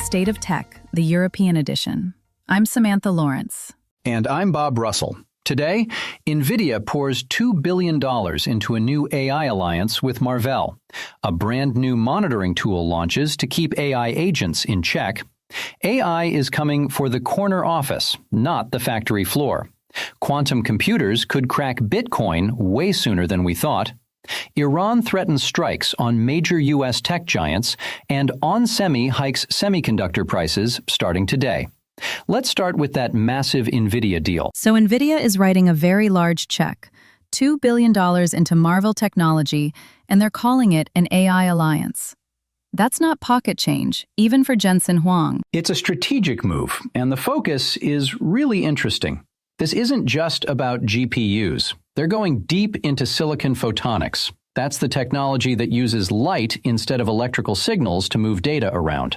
State of Tech, the European edition. I'm Samantha Lawrence. And I'm Bob Russell. Today, Nvidia pours $2 billion into a new AI alliance with Marvell. A brand new monitoring tool launches to keep AI agents in check. AI is coming for the corner office, not the factory floor. Quantum computers could crack Bitcoin way sooner than we thought. Iran threatens strikes on major U.S. tech giants, and Onsemi hikes semiconductor prices starting today. Let's start with that massive Nvidia deal. So Nvidia is writing a very large check, $2 billion into Marvell Technology, and they're calling it an AI alliance. That's not pocket change, even for Jensen Huang. It's a strategic move, and the focus is really interesting. This isn't just about GPUs. They're going deep into silicon photonics. That's the technology that uses light instead of electrical signals to move data around.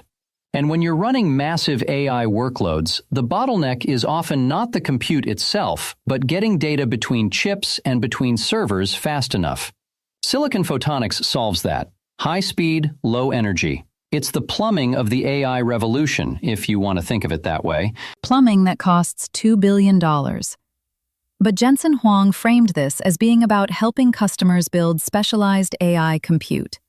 And when you're running massive AI workloads, the bottleneck is often not the compute itself, but getting data between chips and between servers fast enough. Silicon photonics solves that. High speed, low energy. It's the plumbing of the AI revolution, if you want to think of it that way. Plumbing that costs $2 billion. But Jensen Huang framed this as being about helping customers build specialized AI compute.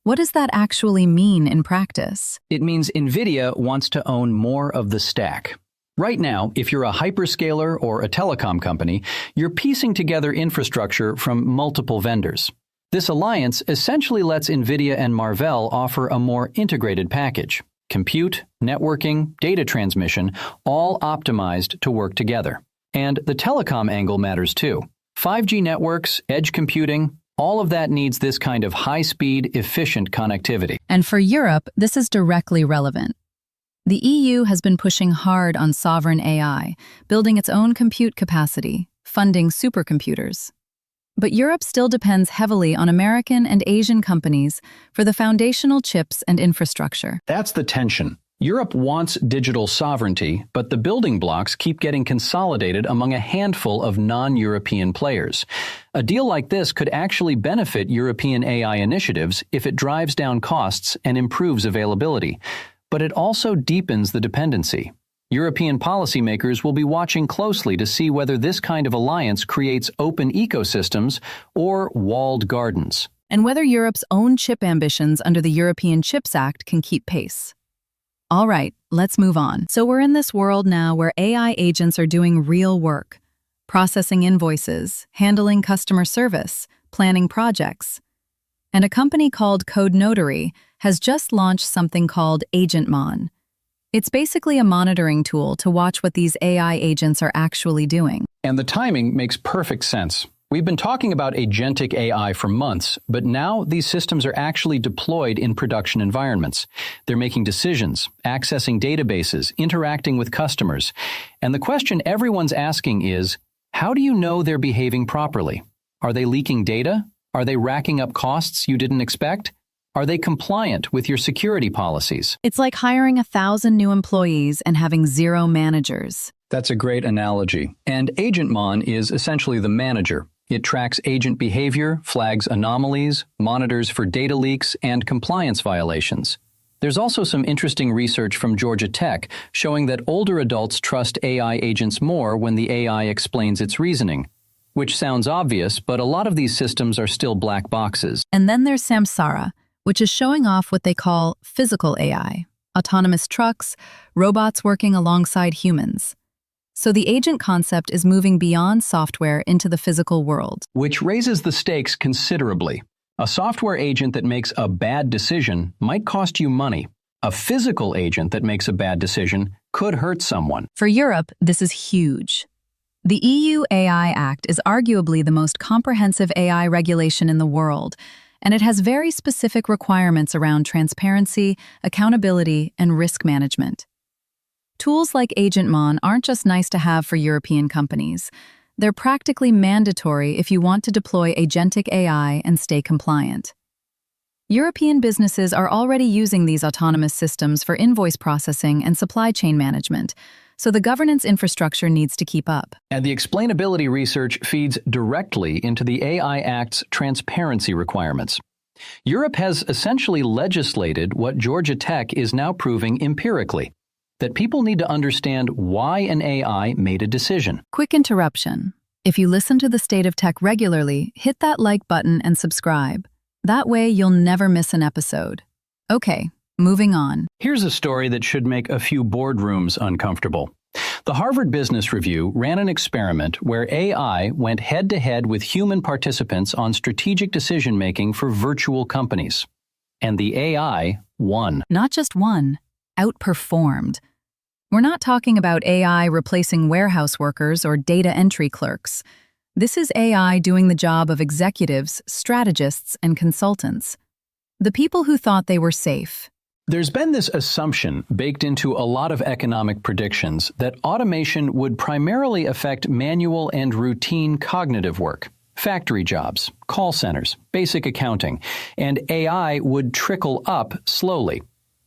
What does that actually mean in practice? It means Nvidia wants to own more of the stack. Right now, if you're a hyperscaler or a telecom company, you're piecing together infrastructure from multiple vendors. This alliance essentially lets Nvidia and Marvell offer a more integrated package. Compute, networking, data transmission, all optimized to work together. And the telecom angle matters too. 5G networks, edge computing, all of that needs this kind of high-speed, efficient connectivity. And for Europe, this is directly relevant. The EU has been pushing hard on sovereign AI, building its own compute capacity, funding supercomputers. But Europe still depends heavily on American and Asian companies for the foundational chips and infrastructure. That's the tension. Europe wants digital sovereignty, but the building blocks keep getting consolidated among a handful of non-European players. A deal like this could actually benefit European AI initiatives if it drives down costs and improves availability. But it also deepens the dependency. European policymakers will be watching closely to see whether this kind of alliance creates open ecosystems or walled gardens. And whether Europe's own chip ambitions under the European Chips Act can keep pace. All right, let's move on. So we're in this world now where AI agents are doing real work, processing invoices, handling customer service, planning projects. And a company called Code Notary has just launched something called AgentMon. It's basically a monitoring tool to watch what these AI agents are actually doing. And the timing makes perfect sense. We've been talking about agentic AI for months, but now these systems are actually deployed in production environments. They're making decisions, accessing databases, interacting with customers. And the question everyone's asking is, how do you know they're behaving properly? Are they leaking data? Are they racking up costs you didn't expect? Are they compliant with your security policies? It's like hiring 1,000 new employees and having 0 managers. That's a great analogy. And AgentMon is essentially the manager. It tracks agent behavior, flags anomalies, monitors for data leaks, and compliance violations. There's also some interesting research from Georgia Tech showing that older adults trust AI agents more when the AI explains its reasoning. Which sounds obvious, but a lot of these systems are still black boxes. And then there's Samsara, which is showing off what they call physical AI, autonomous trucks, robots working alongside humans. So the agent concept is moving beyond software into the physical world. Which raises the stakes considerably. A software agent that makes a bad decision might cost you money. A physical agent that makes a bad decision could hurt someone. For Europe, this is huge. The EU AI Act is arguably the most comprehensive AI regulation in the world, and it has very specific requirements around transparency, accountability, and risk management. Tools like AgentMon aren't just nice to have for European companies. They're practically mandatory if you want to deploy agentic AI and stay compliant. European businesses are already using these autonomous systems for invoice processing and supply chain management, so the governance infrastructure needs to keep up. And the explainability research feeds directly into the AI Act's transparency requirements. Europe has essentially legislated what Georgia Tech is now proving empirically, that people need to understand why an AI made a decision. Quick interruption. If you listen to the State of Tech regularly, hit that like button and subscribe. That way you'll never miss an episode. Okay, moving on. Here's a story that should make a few boardrooms uncomfortable. The Harvard Business Review ran an experiment where AI went head-to-head with human participants on strategic decision-making for virtual companies. And the AI won. Not just won, outperformed. We're not talking about AI replacing warehouse workers or data entry clerks. This is AI doing the job of executives, strategists, and consultants. The people who thought they were safe. There's been this assumption baked into a lot of economic predictions that automation would primarily affect manual and routine cognitive work, factory jobs, call centers, basic accounting, and AI would trickle up slowly.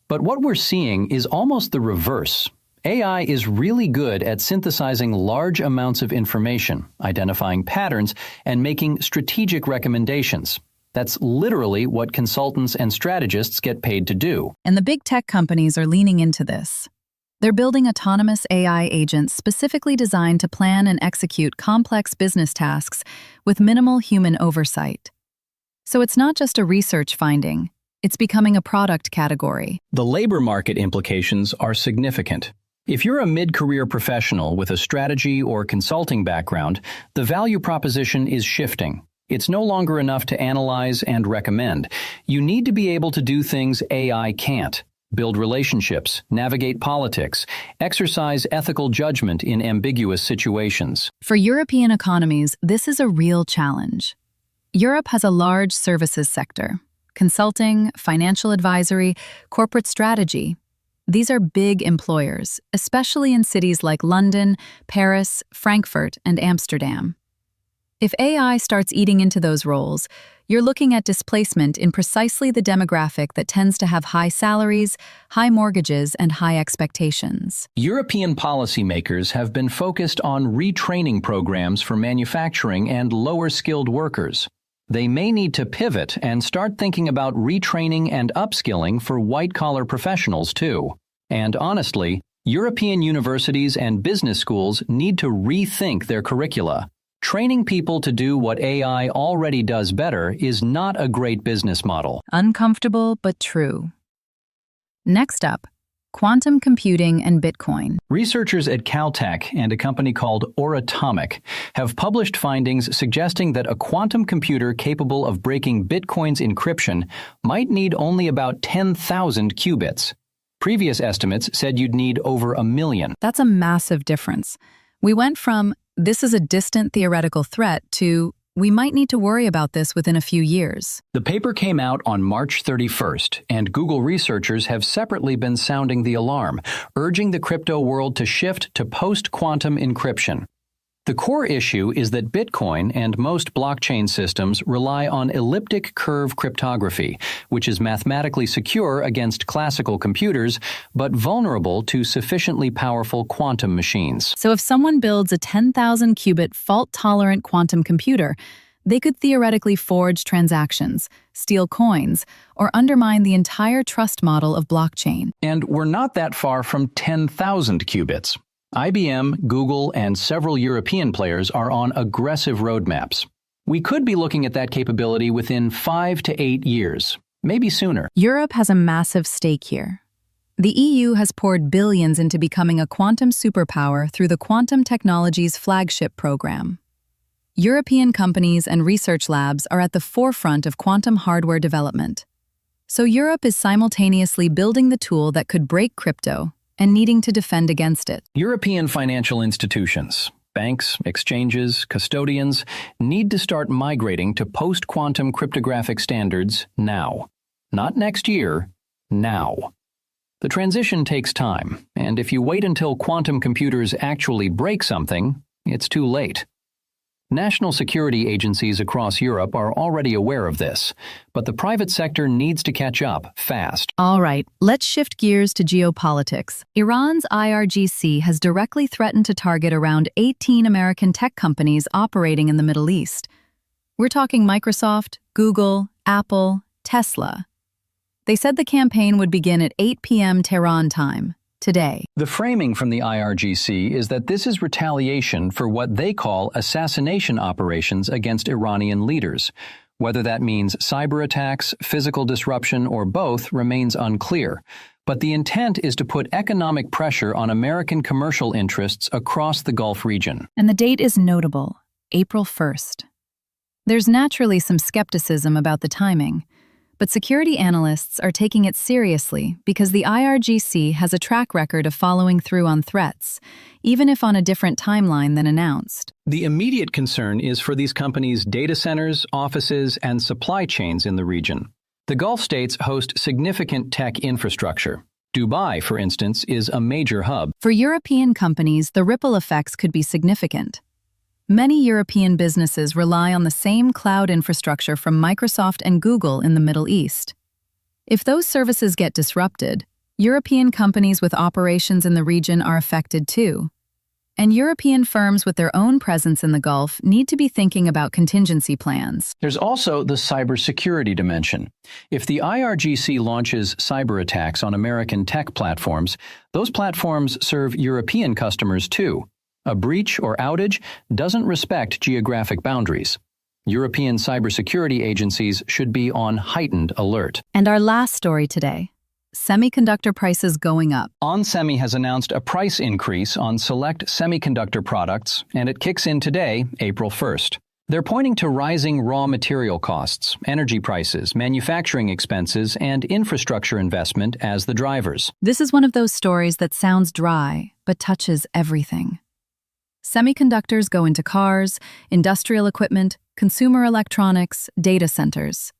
But what we're seeing is almost the reverse. AI is really good at synthesizing large amounts of information, identifying patterns, and making strategic recommendations. That's literally what consultants and strategists get paid to do. And the big tech companies are leaning into this. They're building autonomous AI agents specifically designed to plan and execute complex business tasks with minimal human oversight. So it's not just a research finding, it's becoming a product category. The labor market implications are significant. If you're a mid-career professional with a strategy or consulting background, the value proposition is shifting. It's no longer enough to analyze and recommend. You need to be able to do things AI can't. Build relationships, navigate politics, exercise ethical judgment in ambiguous situations. For European economies, this is a real challenge. Europe has a large services sector: consulting, financial advisory, corporate strategy. These are big employers, especially in cities like London, Paris, Frankfurt, and Amsterdam. If AI starts eating into those roles, you're looking at displacement in precisely the demographic that tends to have high salaries, high mortgages, and high expectations. European policymakers have been focused on retraining programs for manufacturing and lower-skilled workers. They may need to pivot and start thinking about retraining and upskilling for white-collar professionals, too. And honestly, European universities and business schools need to rethink their curricula. Training people to do what AI already does better is not a great business model. Uncomfortable but true. Next up, quantum computing and Bitcoin. Researchers at Caltech and a company called Automotive have published findings suggesting that a quantum computer capable of breaking Bitcoin's encryption might need only about 10,000 qubits. Previous estimates said you'd need over 1 million. That's a massive difference. We went from, this is a distant theoretical threat, to, we might need to worry about this within a few years. The paper came out on March 31st, and Google researchers have separately been sounding the alarm, urging the crypto world to shift to post-quantum encryption. The core issue is that Bitcoin and most blockchain systems rely on elliptic curve cryptography, which is mathematically secure against classical computers, but vulnerable to sufficiently powerful quantum machines. So if someone builds a 10,000 qubit fault-tolerant quantum computer, they could theoretically forge transactions, steal coins, or undermine the entire trust model of blockchain. And we're not that far from 10,000 qubits. IBM, Google, and several European players are on aggressive roadmaps. We could be looking at that capability within 5 to 8 years, maybe sooner. Europe has a massive stake here. The EU has poured billions into becoming a quantum superpower through the Quantum Technologies flagship program. European companies and research labs are at the forefront of quantum hardware development. So Europe is simultaneously building the tool that could break crypto and needing to defend against it. European financial institutions, banks, exchanges, custodians need to start migrating to post-quantum cryptographic standards now. Not next year, now. The transition takes time, and if you wait until quantum computers actually break something, it's too late. National security agencies across Europe are already aware of this, but the private sector needs to catch up fast. All right, let's shift gears to geopolitics. Iran's IRGC has directly threatened to target around 18 American tech companies operating in the Middle East. We're talking Microsoft, Google, Apple, Tesla. They said the campaign would begin at 8 p.m. Tehran time, today. The framing from the IRGC is that this is retaliation for what they call assassination operations against Iranian leaders. Whether that means cyber attacks, physical disruption, or both remains unclear. But the intent is to put economic pressure on American commercial interests across the Gulf region. And the date is notable, April 1st. There's naturally some skepticism about the timing, but security analysts are taking it seriously because the IRGC has a track record of following through on threats, even if on a different timeline than announced. The immediate concern is for these companies' data centers, offices, and supply chains in the region. The Gulf states host significant tech infrastructure. Dubai, for instance, is a major hub. For European companies, the ripple effects could be significant. Many European businesses rely on the same cloud infrastructure from Microsoft and Google in the Middle East. If those services get disrupted, European companies with operations in the region are affected too. And European firms with their own presence in the Gulf need to be thinking about contingency plans. There's also the cybersecurity dimension. If the IRGC launches cyber attacks on American tech platforms, those platforms serve European customers too. A breach or outage doesn't respect geographic boundaries. European cybersecurity agencies should be on heightened alert. And our last story today. Semiconductor prices going up. Onsemi has announced a price increase on select semiconductor products, and it kicks in today, April 1st. They're pointing to rising raw material costs, energy prices, manufacturing expenses, and infrastructure investment as the drivers. This is one of those stories that sounds dry, but touches everything. Semiconductors go into cars, industrial equipment, consumer electronics, data centers.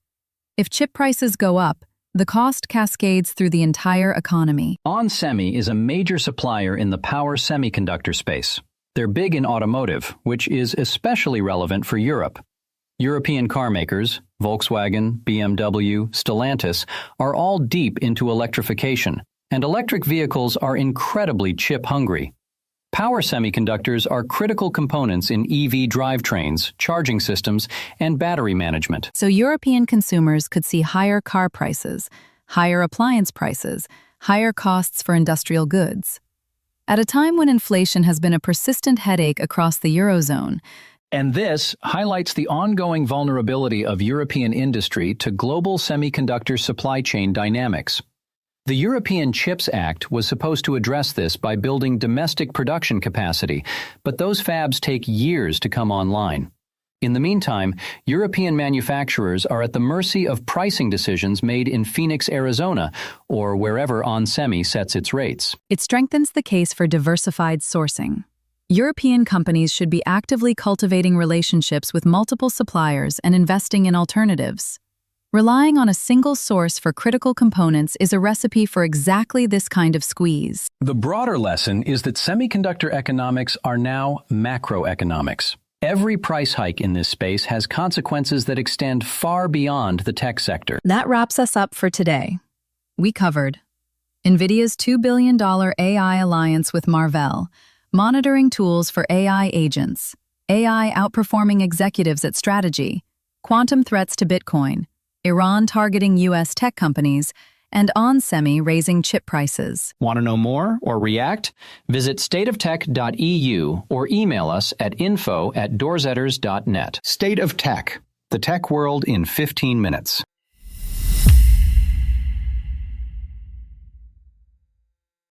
If chip prices go up, the cost cascades through the entire economy. Onsemi is a major supplier in the power semiconductor space. They're big in automotive, which is especially relevant for Europe. European car makers, Volkswagen, BMW, Stellantis, are all deep into electrification, and electric vehicles are incredibly chip-hungry. Power semiconductors are critical components in EV drivetrains, charging systems, and battery management. So European consumers could see higher car prices, higher appliance prices, higher costs for industrial goods. At a time when inflation has been a persistent headache across the Eurozone. And this highlights the ongoing vulnerability of European industry to global semiconductor supply chain dynamics. The European Chips Act was supposed to address this by building domestic production capacity, but those fabs take years to come online. In the meantime, European manufacturers are at the mercy of pricing decisions made in Phoenix, Arizona, or wherever Onsemi sets its rates. It strengthens the case for diversified sourcing. European companies should be actively cultivating relationships with multiple suppliers and investing in alternatives. Relying on a single source for critical components is a recipe for exactly this kind of squeeze. The broader lesson is that semiconductor economics are now macroeconomics. Every price hike in this space has consequences that extend far beyond the tech sector. That wraps us up for today. We covered Nvidia's $2 billion AI alliance with Marvell, monitoring tools for AI agents, AI outperforming executives at strategy, quantum threats to Bitcoin, Iran targeting U.S. tech companies, and Onsemi raising chip prices. Want to know more or react? Visit stateoftech.eu or email us at info@doorzetters.net. State of Tech, the tech world in 15 minutes.